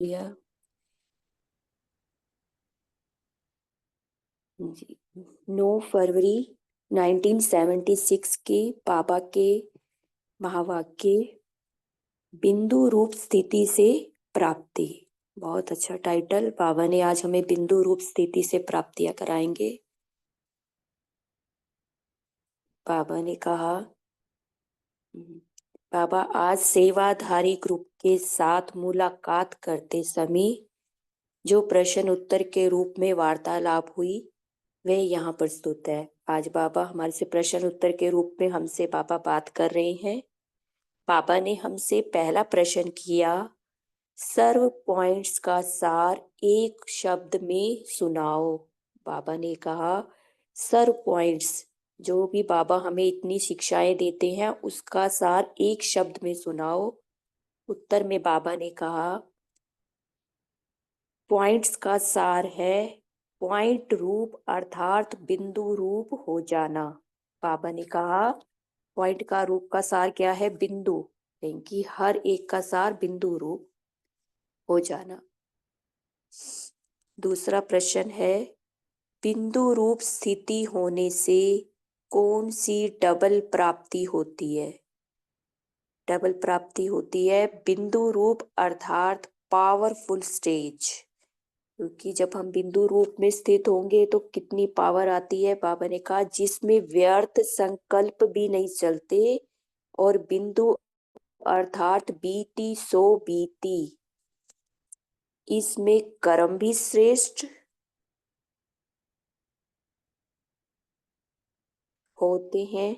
लिया जी। 9 फरवरी 1976 के पापा के महावाक्य बिंदु रूप स्थिति से प्राप्ति। बहुत अच्छा टाइटल। बाबा ने आज हमें बिंदु रूप स्थिति से प्राप्तियां कराएंगे। बाबा ने कहा, बाबा आज सेवाधारी ग्रुप के साथ मुलाकात करते समय जो प्रश्न उत्तर के रूप में वार्तालाप हुई वे यहाँ प्रस्तुत है। आज बाबा हमारे से प्रश्न उत्तर के रूप में हमसे बाबा बात कर रहे हैं। बाबा ने हमसे पहला प्रश्न किया, सर्व पॉइंट्स का सार एक शब्द में सुनाओ। बाबा ने कहा सर्व पॉइंट्स, जो भी बाबा हमें इतनी शिक्षाएं देते हैं उसका सार एक शब्द में सुनाओ। उत्तर में बाबा ने कहा पॉइंट्स का सार है पॉइंट रूप अर्थात बिंदु रूप हो जाना। बाबा ने कहा पॉइंट का रूप का सार क्या है? बिंदु, क्योंकि हर एक का सार बिंदु रूप हो जाना। दूसरा प्रश्न है बिंदु रूप स्थिति होने से कौन सी डबल प्राप्ति होती है? डबल प्राप्ति होती है बिंदु रूप अर्थात पावरफुल स्टेज। क्योंकि जब हम बिंदु रूप में स्थित होंगे तो कितनी पावर आती है? बाबा ने कहा जिसमें व्यर्थ संकल्प भी नहीं चलते और बिंदु अर्थात बीती सो बीती, इसमें कर्म भी श्रेष्ठ होते हैं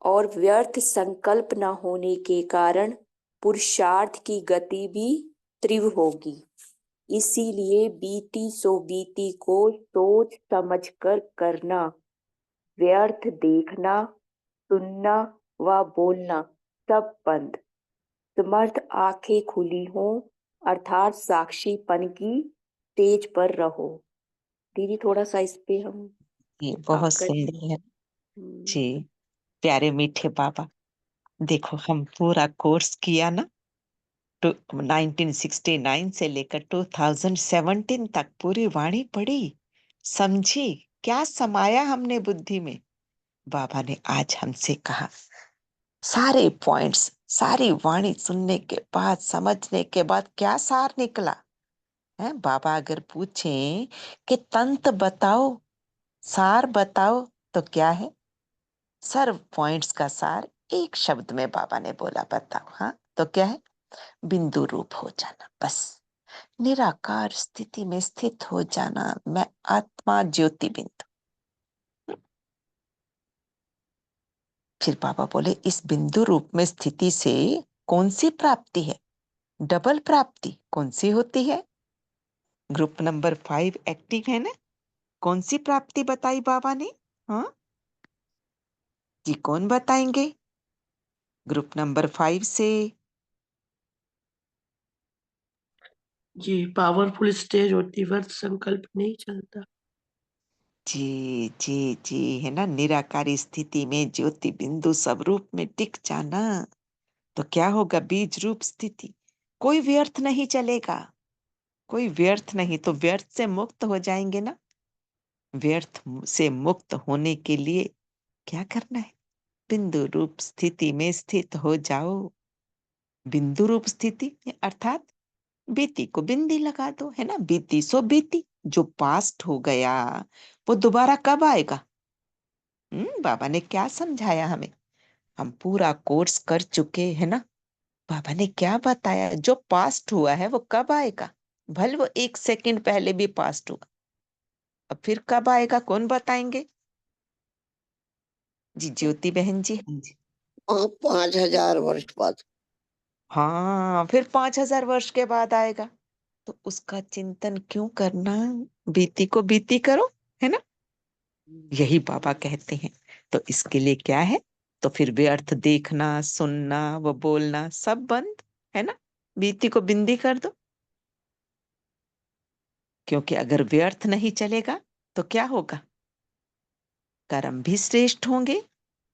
और व्यर्थ संकल्प न होने के कारण पुरुषार्थ की गति भी तीव्र होगी। इसीलिए बीती सो बीती को सोच समझकर करना, व्यर्थ देखना, सुनना व बोलना सब बंद। समर्थ आंखें खुली हो अर्थात साक्षीपन की स्टेज पर रहो। दीदी थोड़ा सा इस पे हम ये बहुत काम करें। सुंदर है जी। प्यारे मीठे बाबा, देखो हम पूरा कोर्स किया ना, 1969 से लेकर 2017 तक पूरी वाणी पढ़ी, समझी, क्या समाया हमने बुद्धि में। बाबा ने आज हमसे कहा सारे पॉइंट्स, सारी वाणी सुनने के बाद, समझने के बाद क्या सार निकला है। बाबा अगर पूछें कि तंत बताओ, सार बताओ, तो क्या है? सर्व पॉइंट्स का सार एक शब्द में बाबा ने बोला, बताओ। हाँ, तो क्या है? बिंदु रूप हो जाना, बस निराकार स्थिति में स्थित हो जाना। मैं आत्मा ज्योति बिंदु। फिर बाबा बोले इस बिंदु रूप में स्थिति से कौन सी प्राप्ति है? डबल प्राप्ति कौन सी होती है? ग्रुप नंबर 5 एक्टिव है ना? कौन सी प्राप्ति बताई बाबा ने? हाँ जी, कौन बताएंगे? ग्रुप नंबर 5 से जी, पावरफुल स्टेज होती, वर्थ संकल्प नहीं चलता। जी जी जी, है ना, निराकारी स्थिति में ज्योति बिंदु सब रूप में टिक जाना। तो क्या होगा? बीज रूप स्थिति, कोई व्यर्थ नहीं चलेगा, कोई व्यर्थ नहीं। तो व्यर्थ से मुक्त हो जाएंगे ना। व्यर्थ से मुक्त होने के लिए क्या करना है? बिंदु रूप स्थिति में स्थित हो जाओ। बिंदु रूप स्थिति अर्थात बीती को बिंदी लगा दो, है ना। बीती सो बीती, जो पास्ट हो गया वो दोबारा कब आएगा? बाबा ने क्या समझाया हमें? हम पूरा कोर्स कर चुके हैं ना। बाबा ने क्या बताया? जो पास्ट हुआ है वो कब आएगा? भले वो 1 सेकंड पहले भी पास्ट हुआ, अब फिर कब आएगा कौन बताएंगे? जी ज्योति बहन जी। हाँ जी। 5,000 वर्ष बाद। हाँ, फिर 5,000 वर्ष के बाद आएगा। तो उसका चिंतन क्यों करना? बीती को बीती करो, है ना। यही बाबा कहते हैं। तो इसके लिए क्या है? तो फिर व्यर्थ देखना, सुनना, वो बोलना सब बंद, है ना। बीती को बिंदी कर दो। क्योंकि अगर व्यर्थ नहीं चलेगा तो क्या होगा? कर्म भी श्रेष्ठ होंगे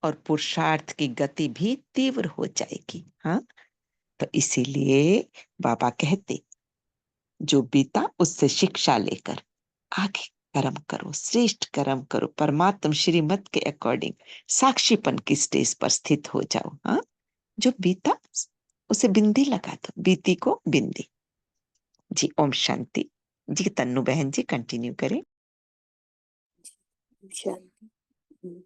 और पुरुषार्थ की गति भी तीव्र हो जाएगी। हाँ, तो इसीलिए बाबा कहते जो बीता उससे शिक्षा लेकर आगे कर्म करो, श्रेष्ठ कर्म करो, परमात्म श्रीमत के अकॉर्डिंग साक्षीपन की स्टेज पर स्थित हो जाओ। हाँ, जो बीता उसे बिंदी लगा दो, बीती को बिंदी। जी ओम शांति। जी तन्नू बहन जी कंटिन्यू करें। शांति।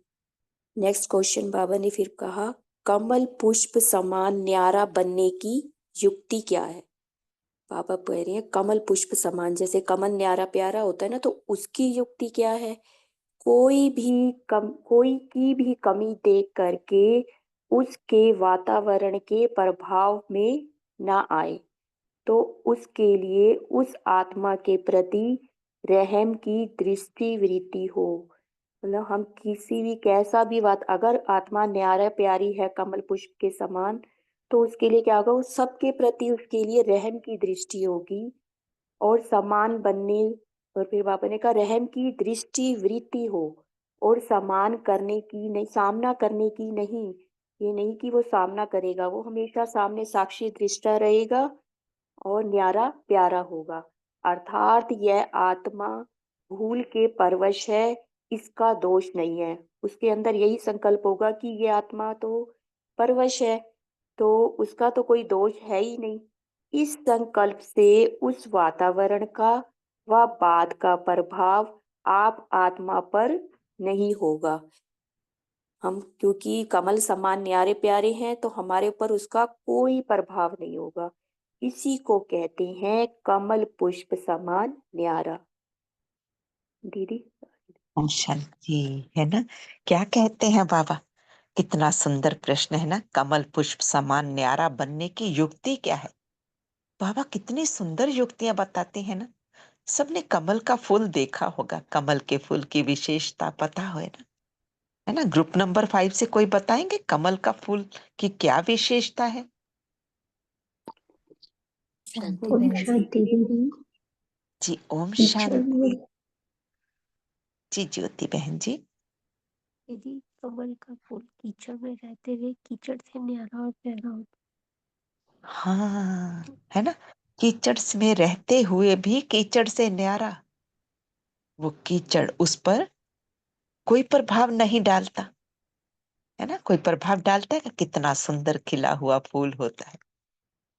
नेक्स्ट क्वेश्चन बाबा ने फिर कहा, कमल पुष्प समान न्यारा बनने की युक्ति क्या है? बाबा कह रहे हैं कमल पुष्प समान, जैसे कमल न्यारा प्यारा होता है ना, तो उसकी युक्ति क्या है? कोई की भी कमी देख करके उसके वातावरण के प्रभाव में ना आए, तो उसके लिए उस आत्मा के प्रति रहम की दृष्टि वृत्ति हो। मतलब हम किसी भी कैसा भी बात, अगर आत्मा न्यारा प्यारी है कमल पुष्प के समान, तो उसके लिए क्या होगा? सबके प्रति उसके लिए रहम की दृष्टि होगी और समान बनने। और फिर बाबा ने कहा रहम की दृष्टि वृत्ति हो और समान करने की नहीं, सामना करने की नहीं। ये नहीं कि वो सामना करेगा, वो हमेशा सामने साक्षी दृष्टा रहेगा और न्यारा प्यारा होगा। अर्थात यह आत्मा भूल के परवश है, इसका दोष नहीं है। उसके अंदर यही संकल्प होगा कि ये आत्मा तो परवश है, तो उसका तो कोई दोष है ही नहीं। इस संकल्प से उस वातावरण का व बात का प्रभाव आप आत्मा पर नहीं होगा। हम क्योंकि कमल समान न्यारे प्यारे हैं, तो हमारे ऊपर उसका कोई प्रभाव नहीं होगा। इसी को कहते हैं कमल पुष्प समान न्यारा। दीदी। ओम शांति। है ना, क्या कहते हैं बाबा? कितना सुंदर प्रश्न है ना, कमल पुष्प समान न्यारा बनने की युक्ति क्या है? बाबा कितनी सुंदर युक्तियां बताते हैं ना। सबने कमल का फूल देखा होगा, कमल के फूल की विशेषता पता है ना? है ना, ग्रुप नंबर 5 से कोई बताएंगे कमल का फूल की क्या विशेषता है? शांति ओम बहन जी। शांति दीदी। जी ओम कीचड़ शांति। में जी ज्योति बहन जी। यदि कमल का फूल कीचड़ में रहते हुए कीचड़ से न्यारा और प्यारा होता। हाँ, है ना, कीचड़ में रहते हुए भी कीचड़ से न्यारा। वो कीचड़ उस पर कोई प्रभाव नहीं डालता, है ना, कोई प्रभाव डालता है? कितना सुंदर खिला हुआ फूल होता है,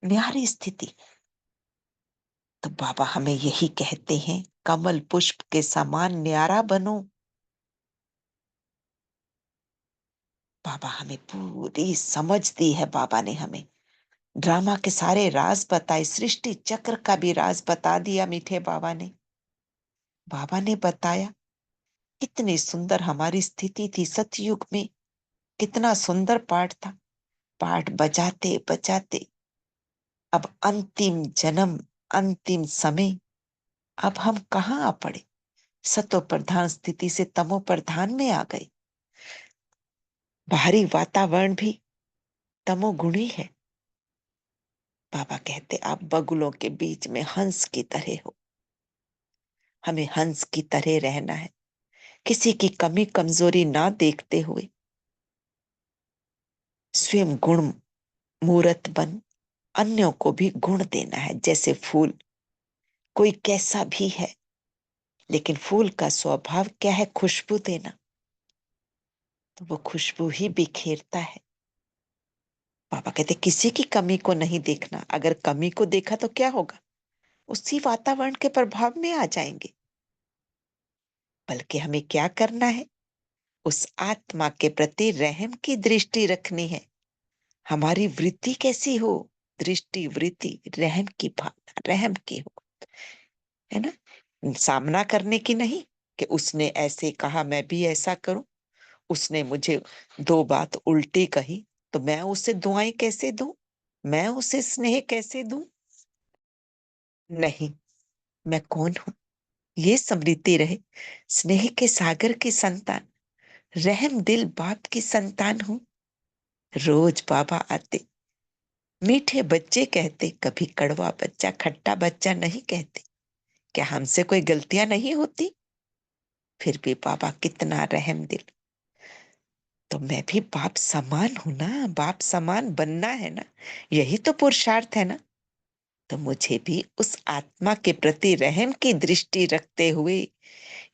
न्यारी स्थिति। तो बाबा हमें यही कहते हैं, कमल पुष्प के समान न्यारा बनो। बाबा हमें पूरी समझ दी है, बाबा ने हमें ड्रामा के सारे राज बताए, सृष्टि चक्र का भी राज बता दिया मीठे बाबा ने। बाबा ने बताया कितनी सुंदर हमारी स्थिति थी सतयुग में, कितना सुंदर पाठ था। पाठ बजाते बजाते अब अंतिम जन्म, अंतिम समय, अब हम कहाँ आ पड़े? सतो प्रधान स्थिति से तमो प्रधान में आ गए। बाहरी वातावरण भी तमोगुणी है। बाबा कहते आप बगुलों के बीच में हंस की तरह हो। हमें हंस की तरह रहना है, किसी की कमी कमजोरी ना देखते हुए स्वयं गुण मूर्त बन अन्यों को भी गुण देना है। जैसे फूल, कोई कैसा भी है, लेकिन फूल का स्वभाव क्या है? खुशबू देना, तो वो खुशबू ही बिखेरता है। पापा कहते किसी की कमी को नहीं देखना, अगर कमी को देखा तो क्या होगा? उसी वातावरण के प्रभाव में आ जाएंगे। बल्कि हमें क्या करना है? उस आत्मा के प्रति रहम की दृष्टि रखनी है। हमारी वृत्ति कैसी हो? दृष्टि वृत्ति रहम की भावना, रहम की हो, है ना, सामना करने की नहीं कि उसने ऐसे कहा मैं भी ऐसा करूं, उसने मुझे दो बात उल्टी कही तो मैं उसे दुआएं कैसे दूं, मैं उसे स्नेह कैसे दूं? नहीं, मैं कौन हूं? ये स्मृति रहे, स्नेह के सागर की संतान, रहम दिल बाप की संतान हूं। रोज बाबा आते, मीठे बच्चे कहते, कभी कड़वा बच्चा खट्टा बच्चा नहीं कहते। क्या हमसे कोई गलतियां नहीं होती? फिर भी बाबा कितना रहम दिल। तो मैं भी बाप समान हूं ना, बाप समान बनना है ना, यही तो पुरुषार्थ है ना। तो मुझे भी उस आत्मा के प्रति रहम की दृष्टि रखते हुए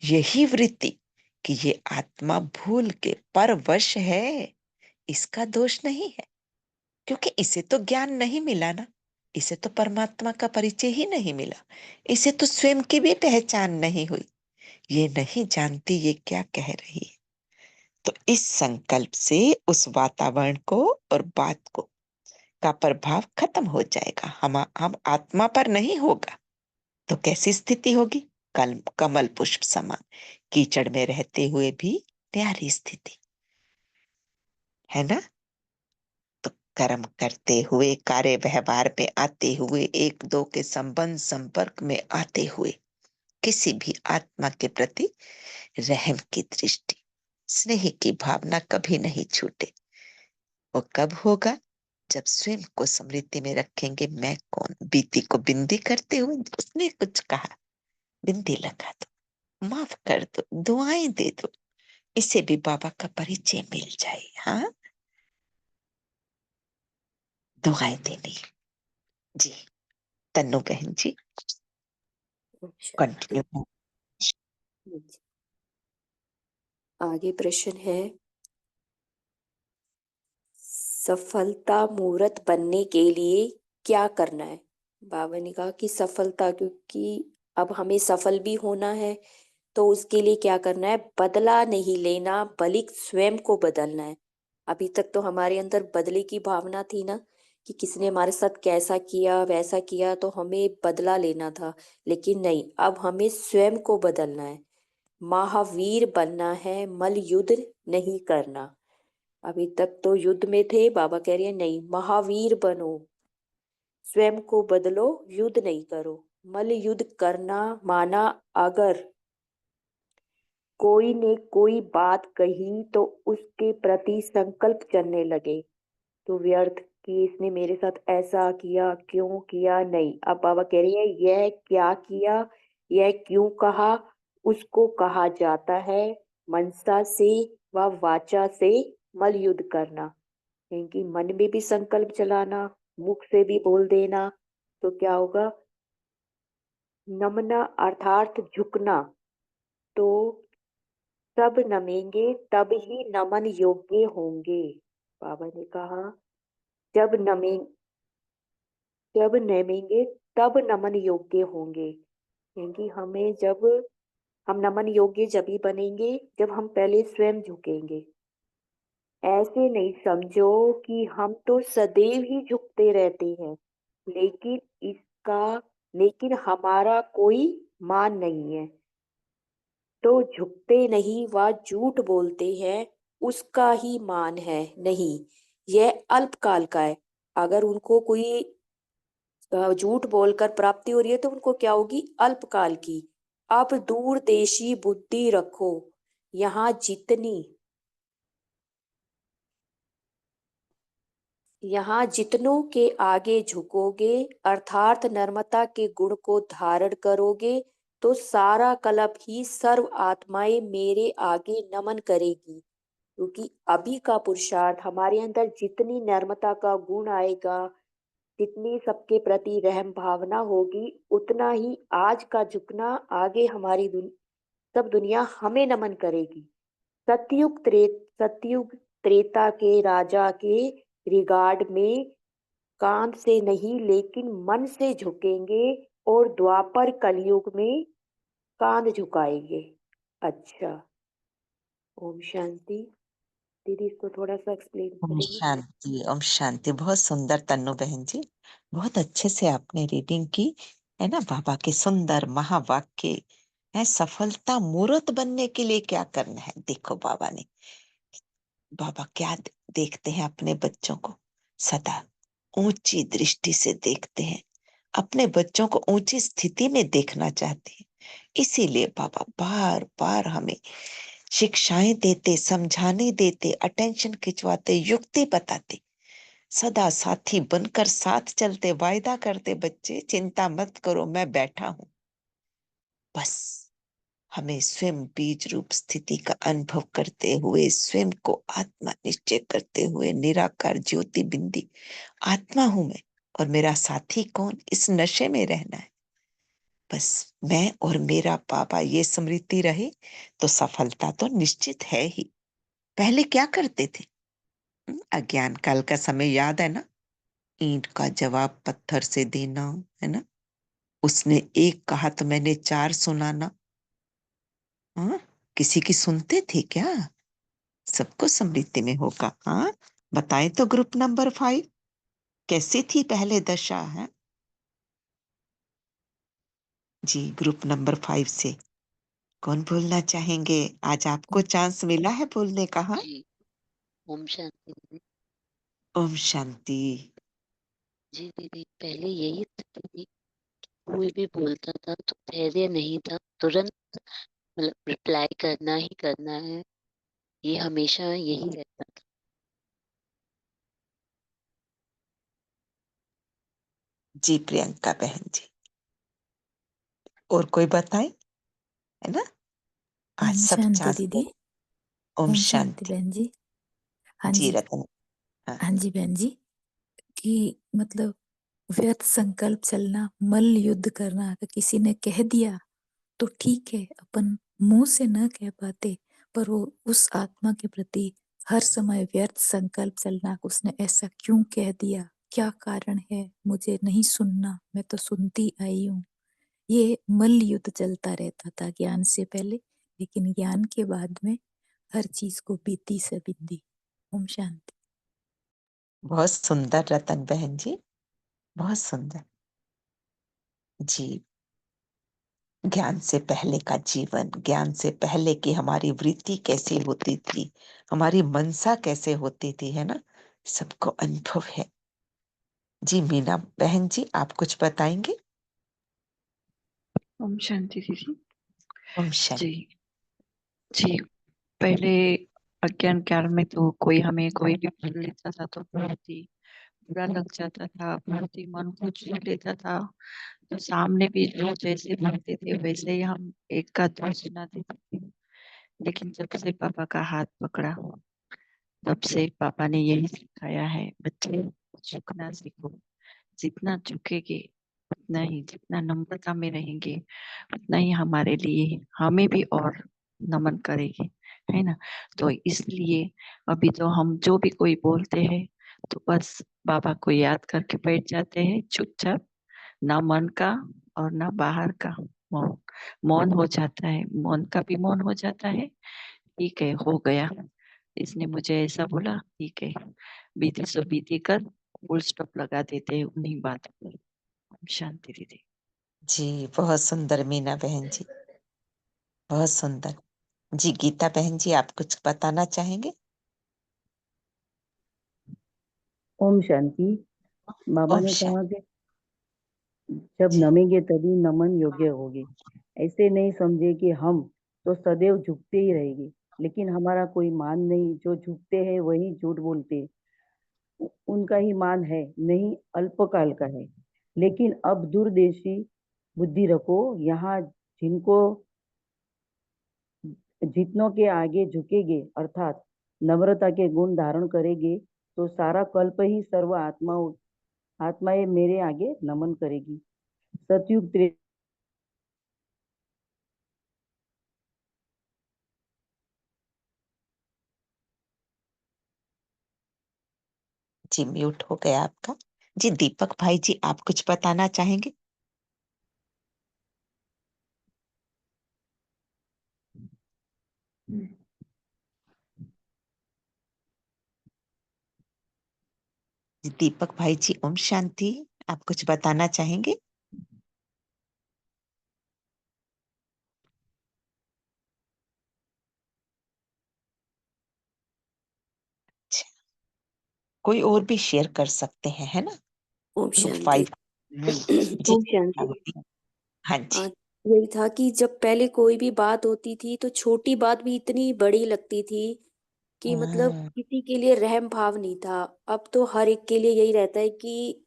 यही वृत्ति कि ये आत्मा भूल के परवश है, इसका दोष नहीं है, क्योंकि इसे तो ज्ञान नहीं मिला ना, इसे तो परमात्मा का परिचय ही नहीं मिला, इसे तो स्वयं की भी पहचान नहीं हुई, ये नहीं जानती ये क्या कह रही है। तो इस संकल्प से उस वातावरण को और बात को का प्रभाव खत्म हो जाएगा, हम आत्मा पर नहीं होगा। तो कैसी स्थिति होगी? कमल पुष्प समान, कीचड़ में रहते हुए भी न्यारी स्थिति है ना। तो कर्म करते हुए, कार्य व्यवहार में आते हुए, एक दो के संबंध संपर्क में आते हुए किसी भी आत्मा के प्रति रहम की दृष्टि, स्नेह की भावना कभी नहीं छूटे। वो कब होगा? जब स्वयं को स्मृति में रखेंगे, मैं कौन। बीती को बिंदी करते हुए उसने कुछ कहा, बिंदी लगा दो, माफ कर दो, दुआएं दे दो, इससे भी बाबा का परिचय मिल जाए। हाँ, दुआएं देनी। जी, तन्नू बहन जी अच्छा, कंटिन्यू। आगे प्रश्न है, सफलता मूर्त बनने के लिए क्या करना है? बाबा ने कहा कि सफलता, क्योंकि अब हमें सफल भी होना है, तो उसके लिए क्या करना है? बदला नहीं लेना, बल्कि स्वयं को बदलना है। अभी तक तो हमारे अंदर बदले की भावना थी ना, कि किसने हमारे साथ कैसा किया वैसा किया तो हमें बदला लेना था, लेकिन नहीं, अब हमें स्वयं को बदलना है, महावीर बनना है, मल युद्ध नहीं करना। अभी तक तो युद्ध में थे, बाबा कह रहे हैं नहीं, महावीर बनो, स्वयं को बदलो, युद्ध नहीं करो। मल युद्ध करना माना अगर कोई ने कोई बात कही तो उसके प्रति संकल्प चलने लगे, तो व्यर्थ कि इसने मेरे साथ ऐसा किया, क्यों किया, नहीं। अब बाबा कह रही है, यह क्या किया, यह क्यों कहा, उसको कहा जाता है मनसा से व वाचा से मल युद्ध करना। क्योंकि मन में भी संकल्प चलाना, मुख से भी बोल देना, तो क्या होगा? नमना अर्थात झुकना। तो सब नमेंगे तब ही नमन योग्य होंगे। बाबा ने कहा, जब नमे जब नमेंगे तब नमन योग्य होंगे। क्योंकि हमें जब हम नमन योग्य जब ही बनेंगे जब हम पहले स्वयं झुकेंगे। ऐसे नहीं समझो कि हम तो सदैव ही झुकते रहते हैं, लेकिन इसका लेकिन हमारा कोई मान नहीं है, तो झुकते नहीं व झूठ बोलते हैं उसका ही मान है। नहीं, यह अल्पकाल का है। अगर उनको कोई झूठ बोलकर प्राप्ति हो रही है तो उनको क्या होगी? अल्पकाल की। अब दूरदेशी बुद्धि रखो, यहाँ जितनों के आगे झुकोगे, अर्थात नर्मता के गुण को धारण करोगे, तो सारा कल्प ही सर्व आत्माएं मेरे आगे नमन करेगी। क्योंकि अभी का पुरुषार्थ हमारे अंदर जितनी नर्मता का गुण आएगा, जितनी सबके प्रति रहम भावना होगी, उतना ही आज का झुकना, आगे हमारी सब दुनिया हमें नमन करेगी। सतयुग त्रेता के राजा के रिगार्ड में कांध से नहीं लेकिन मन से झुकेंगे, और द्वापर कलयुग में कांध झुकाएंगे। अच्छा, ओम शांति। दीदी इसको थोड़ा सा एक्सप्लेन ओम करेंगे? शांति, ओम शांति। बहुत सुंदर तन्नू बहन जी, बहुत अच्छे से आपने रीडिंग की है ना। बाबा के सुंदर महावाक्य है। सफलता मूर्त बनने के लिए क्या करना है? देखो बाबा क्या देखते हैं अपने बच्चों को? सदा ऊंची दृष्टि से देखते हैं, अपने बच्चों को ऊंची स्थिति में देखना चाहते हैं। इसीलिए बाबा बार बार हमें शिक्षाएं देते, समझाने देते, अटेंशन खिंचवाते, युक्ति बताते, सदा साथी बनकर साथ चलते, वायदा करते, बच्चे चिंता मत करो, मैं बैठा हूं। बस हमें स्वयं बीज रूप स्थिति का अनुभव करते हुए, स्वयं को आत्मा निश्चय करते हुए, निराकार ज्योति बिंदी आत्मा हूं मैं, और मेरा साथी कौन, इस नशे में रहना है। बस मैं और मेरा बाबा ये स्मृति रहे तो सफलता तो निश्चित है ही। पहले क्या करते थे? अज्ञान काल का समय याद है ना? ईंट का जवाब पत्थर से देना, है ना? उसने एक कहा तो मैंने चार सुनाना। हाँ, किसी की सुनते थे क्या? सबको स्मृति में होगा। हाँ, बताएं तो ग्रुप नंबर 5 कैसी थी पहले दशा है? जी, ग्रुप नंबर 5 से कौन बोलना चाहेंगे? आज आपको चांस मिला है बोलने का। हाँ, जी, ओम शांति दीदी। ओम शांति। जी दीदी, पहले यही था कि कोई भी बोलता था तो धैर्य नहीं था, तुरंत मतलब रिप्लाई करना ही करना है, ये हमेशा यही रहता था। जी प्रियंका बहन जी, और कोई बताए, है ना? आज ओम सब शांति चांस दीदी। दे। ओम ओम शांति शांति। बहन जी। हाँ जी जी। रतन। हाँ, हाँ जी बहन जी, कि मतलब व्यर्थ संकल्प चलना, मल्ल युद्ध करना, अगर किसी ने कह दिया तो ठीक है, अपन मुंह से न कह पाते, पर वो उस आत्मा के प्रति हर समय व्यर्थ संकल्प चलना, उसने ऐसा क्यों कह दिया, क्या कारण है, मुझे नहीं सुनना, मैं तो सुनती आई हूँ। ये मल्ल युद्ध चलता रहता था ज्ञान से पहले, लेकिन ज्ञान के बाद में हर चीज को बीती से बिंदी। ओम शांति। बहुत सुंदर रतन बहन जी, बहुत सुंदर। जी, ज्ञान से पहले का जीवन, ज्ञान से पहले की हमारी वृत्ति कैसी होती थी, हमारी मनसा कैसे होती थी, है ना? सबको अनुभव है। जी मीना बहन जी, आप कुछ बताएंगे? ओम शांति दीदी। ओम शांति। जी जी, पहले अज्ञान काल में तो कोई हमें कोई भी बोल लेता था तो बहुत ही बुरा लग जाता था, बहुत ही मन को छू लेता था। तो सामने भी जो जैसे बोलते थे वैसे ही हम एक का दो सुना देते थे। लेकिन जब से पापा का हाथ पकड़ा, तब से पापा ने यही सिखाया है, बच्चे झुकना सीखो। जितना झुकेंगे उतना ही, जितना नम्रता में रहेंगे उतना ही हमारे लिए हमें भी और नमन करेंगे, है ना? तो इसलिए अभी तो हम जो भी कोई बोलते हैं तो बस बाबा को याद करके बैठ जाते हैं चुपचाप, ना मन का और ना बाहर का मौन। मौन हो जाता है, मौन का भी मौन हो जाता है। ठीक है, हो गया, इसने मुझे ऐसा बोला, ठीक है, बीती सो बीती कर फुल स्टॉप लगा देते हैं उन्हीं बातों पर। शांति दीदी। जी बहुत सुंदर मीना बहन जी, बहुत सुंदर। जी गीता बहन जी, आप कुछ बताना चाहेंगे? ओम शांति। बाबा ओम ने कहा शांति। कि जब जी नमेंगे तभी नमन योग्य होगी। ऐसे नहीं समझे कि हम तो सदैव झुकते ही रहेंगे, लेकिन हमारा कोई मान नहीं, जो झुकते हैं वही झूठ बोलते हैं। उनका ही मान है नहीं, अल्पकाल का है। लेकिन अब दूरदेशी बुद्धि रखो, यहाँ जिनको जितनों के आगे झुकेंगे, अर्थात नम्रता के गुण धारण करेंगे, तो सारा कल्प ही सर्व आत्माएं मेरे आगे नमन करेगी। सतयुग जी म्यूट हो गया आपका। जी दीपक भाई जी, आप कुछ बताना चाहेंगे? जी दीपक भाई जी, ओम शांति। आप कुछ बताना चाहेंगे? अच्छा, कोई और भी शेयर कर सकते हैं, है ना? ओम ग्रुप शांति। 5 में जी ओम क्या शांति। होती है? हाँ जी। हाँ, यही था कि जब पहले कोई भी बात होती थी तो छोटी बात भी इतनी बड़ी लगती थी कि मतलब हाँ, किसी के लिए रहम भाव नहीं था। अब तो हर एक के लिए यही रहता है कि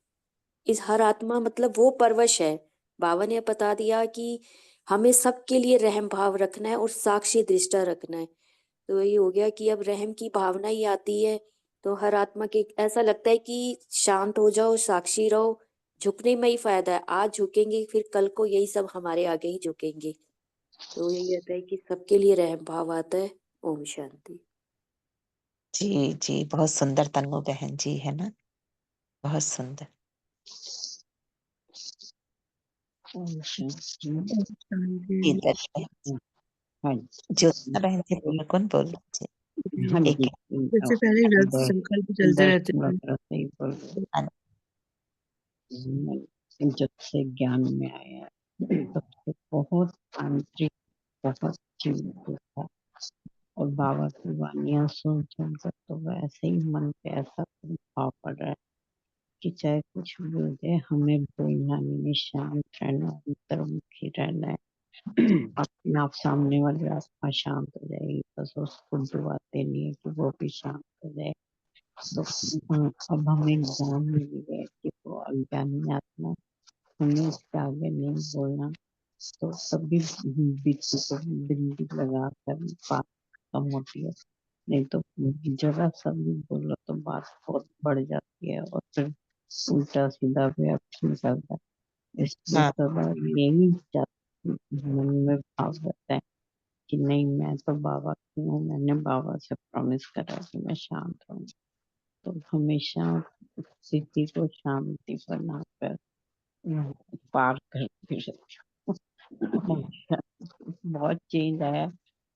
इस हर आत्मा मतलब वो परवश है। बाबा ने बता दिया कि हमें सबके लिए रहम भाव रखना है और साक्षी दृष्टा रखना है। तो यही हो गया कि अब रहम की भावना ही आती है तो हर आत्मा के ऐसा लगता है कि शांत हो जाओ, साक्षी रहो, झुकने में ही फायदा है। आज झुकेंगे फिर कल को यही सब हमारे आगे ही झुकेंगे। तो यही रहता है कि सबके लिए रहम भाव आता है। ओम शांति। जी, जी, बहुत सुंदर तन्नू बहन जी, है ना? बहुत सुंदर। जी, दर्श बहन जी। हाँ जी। ज्योत्सना बहन जी बोले, कौन बोल रहा है? जी, हाँ एक जी। जैसे पहले व्रत संकल्प चलते रहते थे। सही बोल रहे हाँ, हैं। जब से ज्ञान में आया तब से बहुत आंतरिक बहुत चिंतित था और बाबा की वाणियां सुन सुनकर तो वैसे ही मन पे ऐसा भाव पड़ रहा है कि चाहे कुछ भी हो जाए हमें बोलना नहीं, शांत रहना, अंतर्मुखी रहना है। अपने आप सामने वाली आत्मा शांत हो जाएगी, बस उसको दुआ देनी है कि वो भी शांत हो जाए। तो अब हमें ज्ञान मिल गया कि वो अज्ञानी आत्मा हमें इसके आगे नहीं बोलना, तो सभी बीच को बिंदी लगा कर बात कम होती है। नहीं तो जरा सा भी बोलो तो बात बहुत बढ़ जाती है और फिर उल्टा सीधा व्याख्या निकलता है। इसलिए हाँ, सदा यही मन में भाव रहता है कि नहीं, मैं तो बाबा की हूँ, मैंने बाबा से प्रॉमिस करा कि मैं शांत रहूँ। तो हमेशा स्थिति को शांति बनाकर पार करते रहते हूँ। बहुत चेंज आया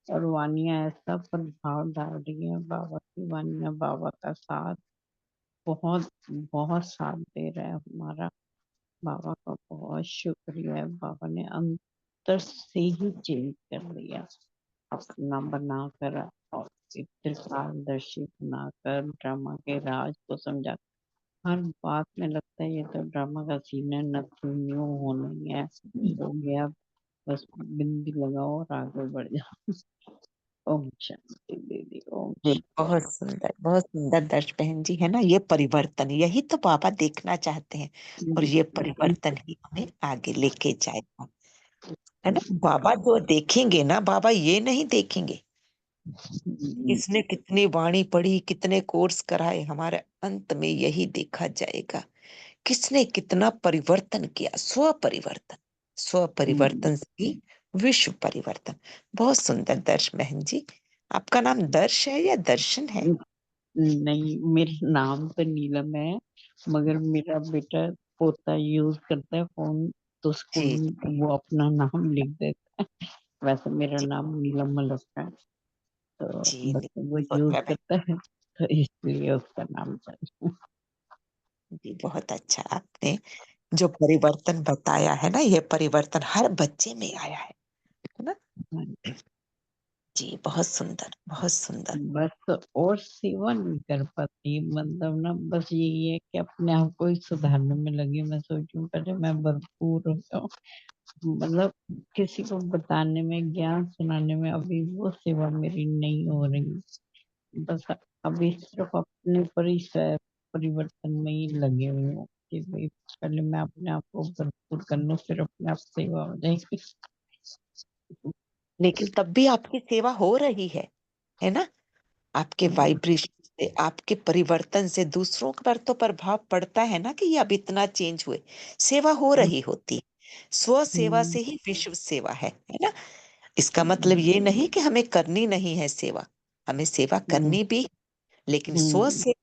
और वानिया ऐसा प्रभाव डाल रही है, बाबा की वानिया, बाबा का साथ बहुत बहुत साथ दे रहा है हमारा। बाबा का बहुत शुक्रिया है, बाबा ने अंतर से ही चेंज कर दिया, अपना बनाकर और एक त्रिकालदर्शी बनाकर ड्रामा के राज को समझा। हर बात में लगता है ये तो ड्रामा का सीन है, नथिंग न्यू होनी है, हो गया, बस बिंदी लगाओ और आगे बढ़ जाओ। ओम शांति दीदी, ओम जी, शांति। बहुत सुंदर दर्श बहन जी, है ना? ये परिवर्तन, यही तो बाबा देखना चाहते हैं और ये परिवर्तन ही हमें आगे लेके जाएगा, है ना? बाबा जो देखेंगे ना, बाबा ये नहीं देखेंगे किसने कितनी वाणी पढ़ी, कितने कोर्स कराए, हमारे अंत में यही देखा जाएगा किसने कितना परिवर्तन किया। स्व परिवर्तन, स्व परिवर्तन से ही विश्व परिवर्तन। बहुत सुंदर दर्श बहन जी। आपका नाम दर्श है या दर्शन है? नहीं, मेरा नाम तो नीलम है, मगर मेरा बेटा पोता यूज करता है फोन, तो स्कूल जी, में वो अपना नाम लिख देता है। वैसे मेरा जी, नाम नीलम मलक है, तो जी, बस वो यूज सोचना बहन करता है तो इसलिए उसका नाम है। जी, बहुत अच्छा आपने जो परिवर्तन बताया है ना, ये परिवर्तन हर बच्चे में आया है ना? जी, बहुत सुंदर, बहुत सुंदर। बस और सेवा नहीं कर पाती, मतलब ना बस यही है कि अपने आप को ही सुधारने में लगी। मैं सोचूं पहले मैं भरपूर हो जाऊं, मतलब किसी को बताने में, ज्ञान सुनाने में अभी वो सेवा मेरी नहीं हो रही। बस अभी सिर्फ अपने पर ही परिवर्तन में ही लगे हुए हूँ कि भाई पहले मैं अपने आप को भरपूर कर लूं, फिर अपने आप सेवा हो जाएगी। लेकिन तब भी आपकी सेवा हो रही है ना? आपके वाइब्रेशन से, आपके परिवर्तन से दूसरों पर तो प्रभाव पड़ता है ना कि ये अब इतना चेंज हुए, सेवा हो रही होती। स्व सेवा से ही विश्व सेवा है ना? इसका मतलब ये नहीं कि हमें करनी नहीं है सेवा, हमें सेवा करनी भी, लेकिन स्व से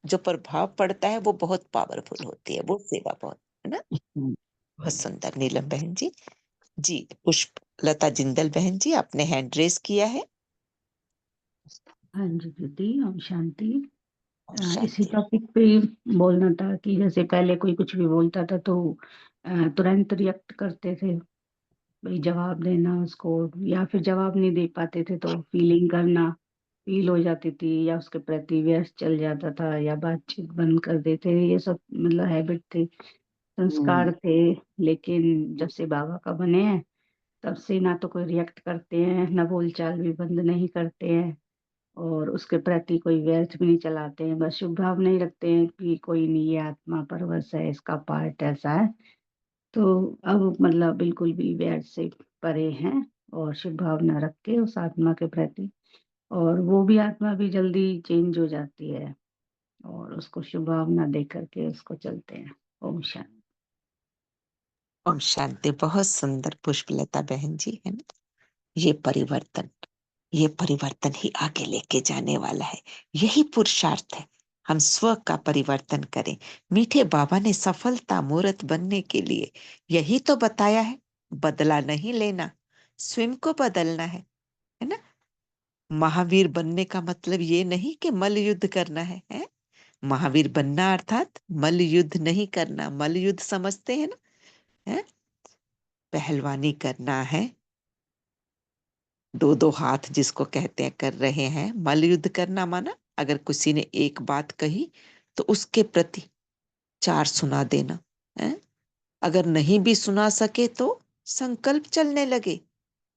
जो प्रभाव पड़ता है वो बहुत पावरफुल होती है, वो सेवा बहुत, है ना? बहुत सुंदर नीलम बहन जी। जी, पुष्प लता जिंदल बहन जी, आपने हैंड रेस किया है। हाँ जी दीदी, ओम शांति। और इसी शांति। टॉपिक पे बोलना था कि जैसे पहले कोई कुछ भी बोलता था तो तुरंत रिएक्ट करते थे, भाई जवाब देना उसको, या फिर जवाब नहीं दे पाते थे तो फीलिंग करना, फील हो जाती थी, या उसके प्रति व्यस्त चल जाता था, या बातचीत बंद कर देते। ये सब मतलब हैबिट थे, संस्कार थे। लेकिन जब से बाबा का बने हैं तब से ना तो कोई रिएक्ट करते हैं, ना बोलचाल भी बंद नहीं करते हैं, और उसके प्रति कोई व्यर्थ भी नहीं चलाते हैं। बस शुभ भावना ही रखते हैं कि कोई नहीं, ये आत्मा परवश है, इसका पार्ट ऐसा है। तो अब मतलब बिल्कुल भी व्यर्थ से परे हैं, और शुभ भावना रख के उस आत्मा के प्रति, और वो भी आत्मा भी जल्दी चेंज हो जाती है, और उसको शुभ भावना दे करके उसको चलते हैं। ओम शांति। ओम शांति। बहुत सुंदर पुष्पलता बहन जी, है ना। ये परिवर्तन ही आगे लेके जाने वाला है। यही पुरुषार्थ है, हम स्व का परिवर्तन करें। मीठे बाबा ने सफलता मूर्त बनने के लिए यही तो बताया है, बदला नहीं लेना, स्वयं को बदलना है ना। महावीर बनने का मतलब ये नहीं कि मल्ल युद्ध करना है? महावीर बनना अर्थात मल्ल युद्ध नहीं करना। मल्ल युद्ध समझते हैं ना, है? पहलवानी करना है, दो दो हाथ जिसको कहते हैं कर रहे हैं। मल्ल युद्ध करना माना अगर किसी ने एक बात कही तो उसके प्रति चार सुना देना है। अगर नहीं भी सुना सके तो संकल्प चलने लगे,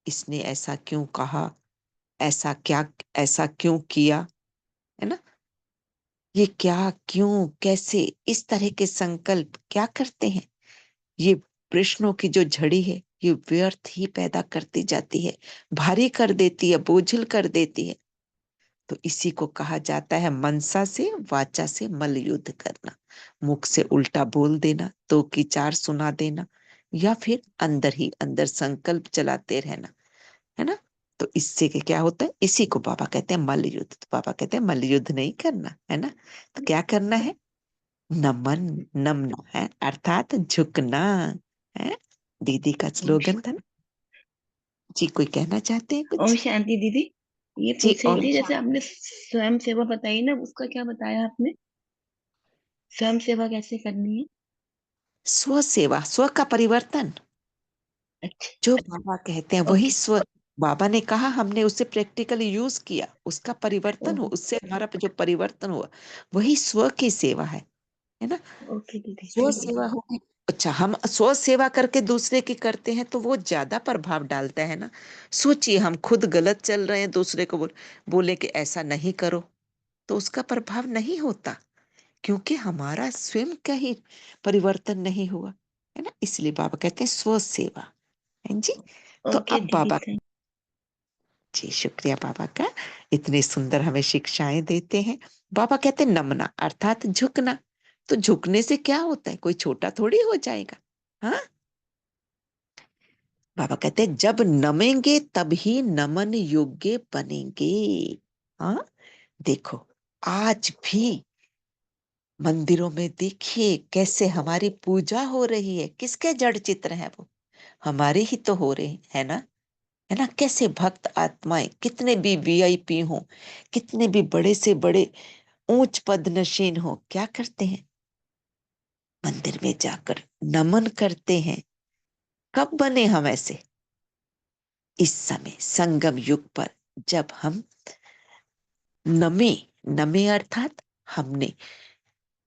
इसने ऐसा क्यों कहा, ऐसा क्यों किया, है ना। ये क्या, क्यों, कैसे, इस तरह के संकल्प क्या करते हैं। ये प्रश्नों की जो झड़ी है ये व्यर्थ ही पैदा करती जाती है, भारी कर देती है, बोझिल कर देती है। तो इसी को कहा जाता है मनसा से वाचा से मल्ल युद्ध करना। मुख से उल्टा बोल देना, तो की चार सुना देना, या फिर अंदर ही अंदर संकल्प चलाते रहना, है ना। तो इससे के क्या होता है, इसी को बाबा कहते हैं मल्ल युद्ध। तो बाबा कहते हैं मल्ल युद्ध नहीं करना, है ना। तो क्या करना है, नमन, नमना है अर्थात झुकना है। दीदी का स्लोगन था ना जी। कोई कहना चाहते हैं ओम कुछ? शांति दीदी। ये जी पूछ रही ओम थी, जैसे शांति। आपने स्वयं सेवा बताई ना, उसका क्या बताया आपने? स्वयं सेवा कैसे करनी है? स्व सेवा, स्व का परिवर्तन अच्छा। जो बाबा कहते हैं वही ओके। स्व। बाबा ने कहा, हमने उसे प्रैक्टिकली यूज किया, उसका परिवर्तन हो, ओके। उससे हमारा जो परिवर्तन हुआ वही स्व की सेवा है ना। ओके दीदी, स्व ठीक है। सेवा होगी। अच्छा, हम स्व सेवा करके दूसरे की करते हैं तो वो ज्यादा प्रभाव डालता है ना। सोचिए, हम खुद गलत चल रहे हैं, दूसरे को बोले कि ऐसा नहीं करो, तो उसका प्रभाव नहीं होता, क्योंकि हमारा स्वयं का ही परिवर्तन नहीं हुआ, है ना। इसलिए बाबा कहते हैं स्व सेवा, है जी। तो ओके अब दीदी, बाबा थैंक। जी, शुक्रिया बाबा का, इतनी सुंदर हमें शिक्षाएं देते हैं। बाबा कहते हैं नमना अर्थात झुकना। तो झुकने से क्या होता है, कोई छोटा थोड़ी हो जाएगा। हाँ, बाबा कहते हैं जब नमेंगे तभी नमन योग्य बनेंगे। हाँ, देखो आज भी मंदिरों में देखिए कैसे हमारी पूजा हो रही है, किसके जड़ चित्र हैं वो, हमारे ही तो हो रहे हैं, है ना। कैसे भक्त आत्माएं, कितने भी वीआईपी हो, कितने भी बड़े से बड़े ऊंच पद नशीन हो, क्या करते हैं, मंदिर में जाकर नमन करते हैं। कब बने हम ऐसे, इस समय संगम युग पर, जब हम नमे, नमे अर्थात हमने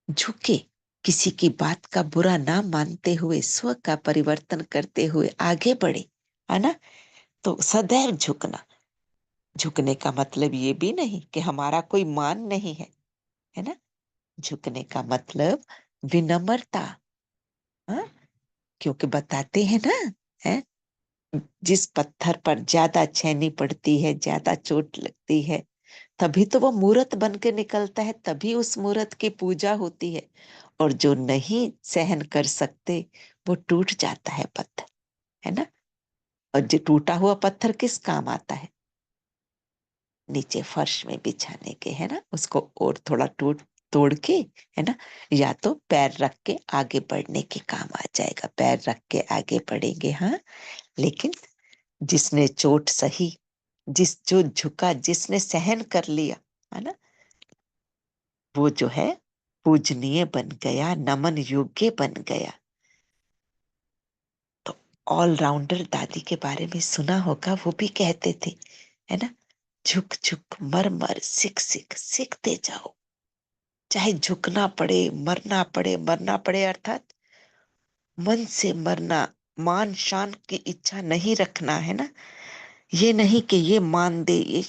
झुके, किसी की बात का बुरा ना मानते हुए स्व का परिवर्तन करते हुए आगे बढ़े, है ना। तो सदैव झुकना, झुकने का मतलब ये भी नहीं कि हमारा कोई मान नहीं है ना। झुकने का मतलब विनम्रता। हाँ? क्योंकि बताते हैं ना, है, जिस पत्थर पर ज्यादा छेनी पड़ती है, ज्यादा चोट लगती है, तभी तो वो मूर्त बन के निकलता है, तभी उस मूर्त की पूजा होती है। और जो नहीं सहन कर सकते वो टूट जाता है पत्थर, है ना। और जो टूटा हुआ पत्थर किस काम आता है, नीचे फर्श में बिछाने के, है ना। उसको और थोड़ा तोड़ के, है ना, या तो पैर रख के आगे बढ़ने के काम आ जाएगा, पैर रख के आगे बढ़ेंगे। हाँ, लेकिन जिसने चोट सही, जो झुका, जिसने सहन कर लिया, है ना, वो जो है पूजनीय बन गया, नमन योग्य बन गया। तो ऑलराउंडर दादी के बारे में सुना होगा, वो भी कहते थे, है ना, झुक झुक मर मर सीख सीख सीखते जाओ, चाहे झुकना पड़े, मरना पड़े अर्थात मन से मरना, मान शान की इच्छा नहीं रखना, है ना। ये नहीं कि ये मान दे,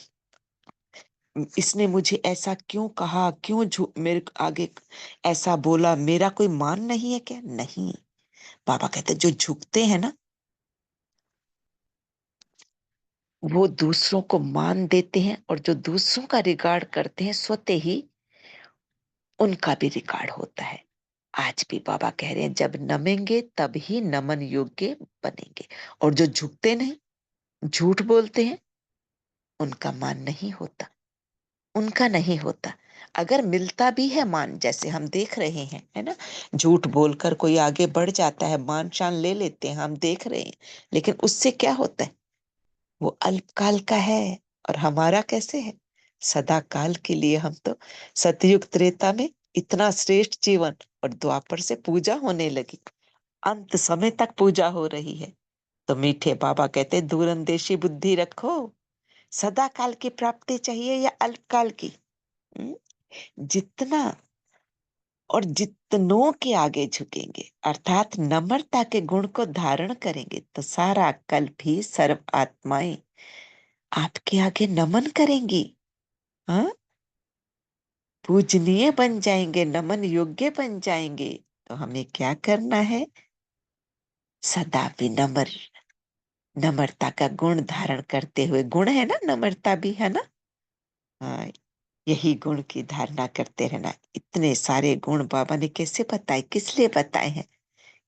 इसने मुझे ऐसा क्यों कहा, क्यों मेरे आगे ऐसा बोला, मेरा कोई मान नहीं है क्या, नहीं। बाबा कहते जो झुकते हैं ना, वो दूसरों को मान देते हैं, और जो दूसरों का रिगार्ड करते हैं स्वतः ही उनका भी रिगार्ड होता है। आज भी बाबा कह रहे हैं जब नमेंगे तब ही नमन योग्य बनेंगे। और जो झुकते नहीं, झूठ बोलते हैं, उनका मान नहीं होता, उनका नहीं होता। अगर मिलता भी है मान, जैसे हम देख रहे हैं, है ना, झूठ बोलकर कोई आगे बढ़ जाता है, मान शान ले लेते हैं, हम देख रहे हैं, लेकिन उससे क्या होता है? वो अल्पकाल का है। और हमारा कैसे है? सदा काल के लिए। हम तो सतयुग त्रेता में इतना श्रेष्ठ जीवन, और द्वापर से पूजा होने लगी, अंत समय तक पूजा हो रही है। तो मीठे बाबा कहते दूरंदेशी बुद्धि रखो, सदा काल की प्राप्ति चाहिए या अल्पकाल की? हम्म? जितना और जितनों के आगे झुकेंगे, अर्थात नम्रता के गुण को धारण करेंगे, तो सारा कल्प ही सर्व आत्माएं आपके आगे नमन करेंगी। हाँ, पूजनीय बन जाएंगे, नमन योग्य बन जाएंगे। तो हमें क्या करना है? सदा विनम्र, नम्रता का गुण धारण करते हुए, गुण है ना नम्रता भी, है ना? हाँ, यही गुण की धारणा करते रहना। इतने सारे गुण बाबा ने कैसे बताए, किस लिए बताए हैं?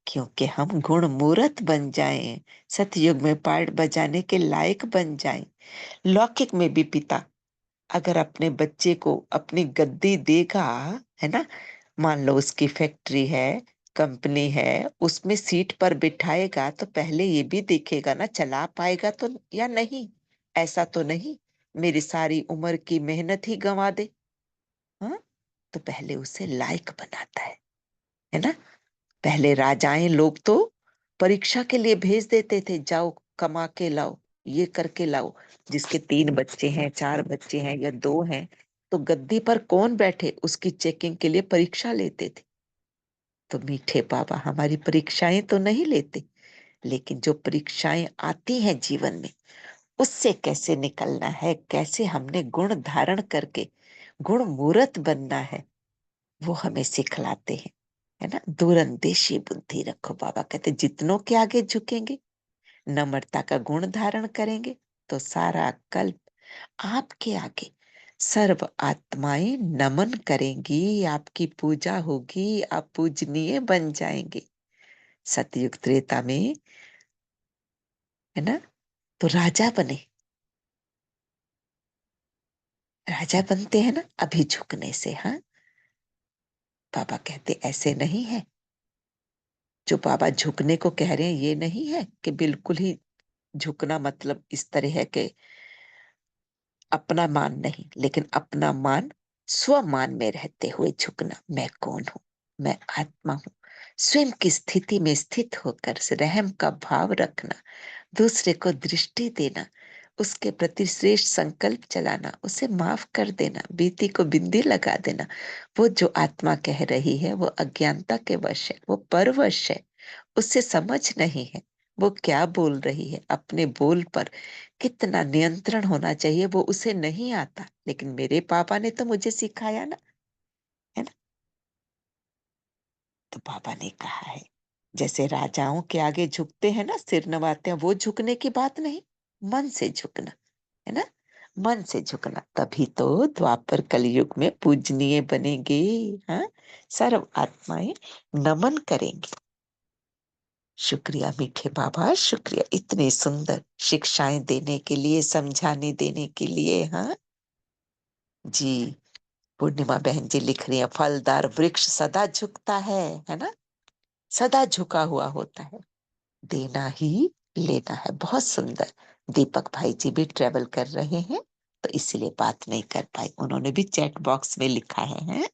क्योंकि हम गुण मूर्त बन जाएं, सतयुग में पार्ट बजाने के लायक बन जाएं। लौकिक में भी पिता अगर अपने बच्चे को अपनी गद्दी देगा, है ना, मान लो उसकी फैक्ट्री है, कंपनी है, उसमें सीट पर बिठाएगा, तो पहले ये भी देखेगा ना, चला पाएगा तो या नहीं। ऐसा तो नहीं मेरी सारी उम्र की मेहनत ही गंवा दे। हाँ, तो पहले उसे लायक बनाता है ना। पहले राजाएं लोग तो परीक्षा के लिए भेज देते थे, जाओ कमा के लाओ, ये करके लाओ। जिसके 3 बच्चे हैं, 4 बच्चे हैं या 2 हैं, तो गद्दी पर कौन बैठे उसकी चेकिंग के लिए परीक्षा लेते थे। तो मीठे बाबा हमारी परीक्षाएं तो नहीं लेते, लेकिन जो परीक्षाएं आती हैं जीवन में, उससे कैसे निकलना है, कैसे हमने गुण धारण करके गुण मूर्त बनना है, वो हमें सिखलाते हैं, है ना। दूरंदेशी बुद्धि रखो, बाबा कहते जितनों के आगे झुकेंगे, नम्रता का गुण धारण करेंगे, तो सारा कल्प आपके आगे सर्व आत्माएं नमन करेंगी, आपकी पूजा होगी, आप पूजनीय बन जाएंगे। सतयुग त्रेता में, है ना, तो राजा बने, राजा बनते हैं ना अभी झुकने से। हाँ, बाबा कहते ऐसे नहीं है। जो बाबा झुकने को कह रहे हैं, ये नहीं है कि बिल्कुल ही झुकना मतलब इस तरह है कि अपना मान नहीं, लेकिन अपना मान स्वमान में रहते हुए झुकना। मैं कौन हूं? मैं आत्मा हूं। स्वयं की स्थिति में स्थित होकर रहम का भाव रखना, दूसरे को दृष्टि देना, उसके प्रति श्रेष्ठ संकल्प चलाना, उसे माफ कर देना, बीती को बिंदी लगा देना। वो जो आत्मा कह रही है वो अज्ञानता के वश है, वो परवश है, उससे समझ नहीं है वो क्या बोल रही है। अपने बोल पर कितना नियंत्रण होना चाहिए वो उसे नहीं आता, लेकिन मेरे पापा ने तो मुझे सिखाया ना, है ना। तो पापा ने कहा है, जैसे राजाओं के आगे झुकते हैं ना, सिर नवाते हैं, वो झुकने की बात नहीं, मन से झुकना, है ना, मन से झुकना। तभी तो द्वापर कलयुग में पूजनीय बनेंगे। हाँ, सर्व आत्माएं नमन करेंगी। शुक्रिया मीठे बाबा, शुक्रिया इतनी सुंदर शिक्षाएं देने के लिए, समझाने देने के लिए। हाँ जी, पूर्णिमा बहन जी लिख रही है, फलदार वृक्ष सदा झुकता है ना, सदा झुका हुआ होता है, देना ही लेना है। बहुत सुंदर। दीपक भाई जी भी ट्रेवल कर रहे हैं, तो इसीलिए बात नहीं कर पाई। उन्होंने भी चैट बॉक्स में लिखा है,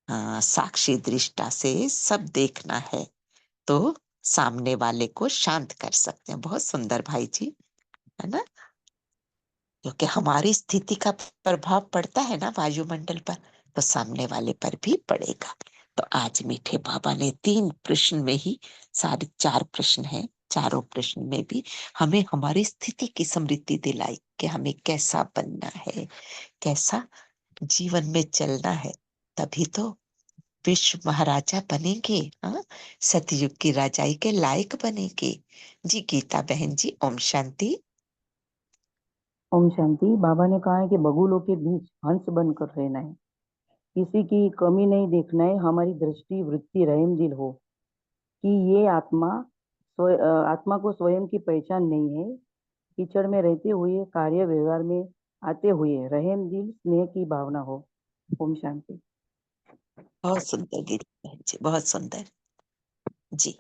हाँ, साक्षी दृष्टा से सब देखना है तो सामने वाले को शांत कर सकते हैं। बहुत सुंदर भाई जी, है ना। क्योंकि हमारी स्थिति का प्रभाव पड़ता है ना वायुमंडल पर, तो सामने वाले पर भी पड़ेगा। तो आज मीठे बाबा ने 3 प्रश्न में ही, सारे 4 प्रश्न हैं, चारों प्रश्न में भी हमें हमारी स्थिति की स्मृति दिलाई कि हमें कैसा बनना है, कैसा जीवन में चलना है। तभी तो विश्व महाराजा बनेंगे। हाँ, सतयुग की राजाई के लायक बनेंगे। जी गीता बहन जी, ओम शांति। ओम शांति। बाबा ने कहा है कि बगुलों के बीच हंस बनकर रहना है। किसी की कमी नहीं देखना है, हमारी दृष्टि वृत्ति रहम दिल हो कि ये आत्मा को स्वयं की पहचान नहीं है। कीचड़ में रहते हुए, कार्य व्यवहार में आते हुए रहम दिल स्नेह की भावना हो। ओम शांति। बहुत सुंदर गीता बहन जी, बहुत सुंदर जी।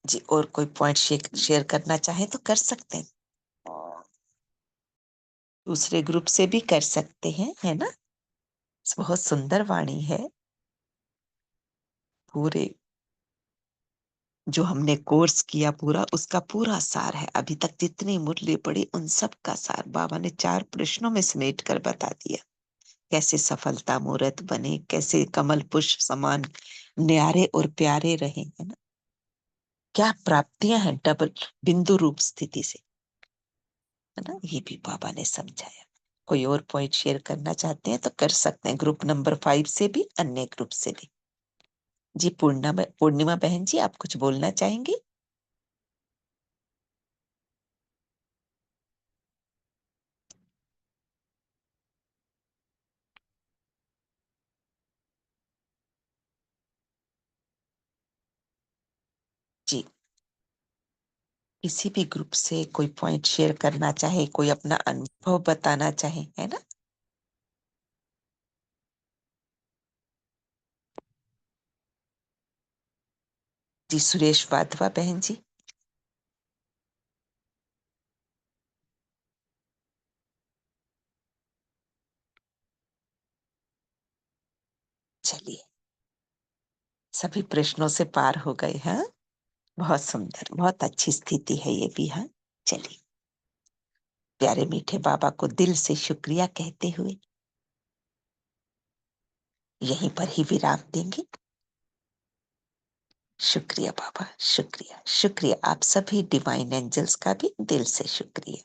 जी, और कोई पॉइंट शेयर करना चाहे तो कर सकते हैं, दूसरे ग्रुप से भी कर सकते हैं, है ना। बहुत सुंदर वाणी है। पूरे जो हमने कोर्स किया पूरा, उसका पूरा सार है। अभी तक जितनी मुरली पड़ी उन सब का सार बाबा ने 4 प्रश्नों में समेट कर बता दिया। कैसे सफलता मूर्त बने, कैसे कमल पुष्प समान न्यारे और प्यारे रहे, है ना। क्या प्राप्तियां हैं डबल बिंदु रूप स्थिति से, है ना। ये भी बाबा ने समझाया। कोई और पॉइंट शेयर करना चाहते हैं तो कर सकते हैं, ग्रुप नंबर 5 से भी, अन्य ग्रुप से भी। जी पूर्णिमा बहन जी, आप कुछ बोलना चाहेंगे? जी, किसी भी ग्रुप से कोई पॉइंट शेयर करना चाहे, कोई अपना अनुभव बताना चाहे, है ना। जी सुरेश वाधवा बहन जी। चलिए, सभी प्रश्नों से पार हो गए हैं। बहुत सुंदर, बहुत अच्छी स्थिति है ये भी। हाँ, चलिए, प्यारे मीठे बाबा को दिल से शुक्रिया कहते हुए यहीं पर ही विराम देंगे। शुक्रिया बाबा, शुक्रिया, शुक्रिया। आप सभी डिवाइन एंजल्स का भी दिल से शुक्रिया।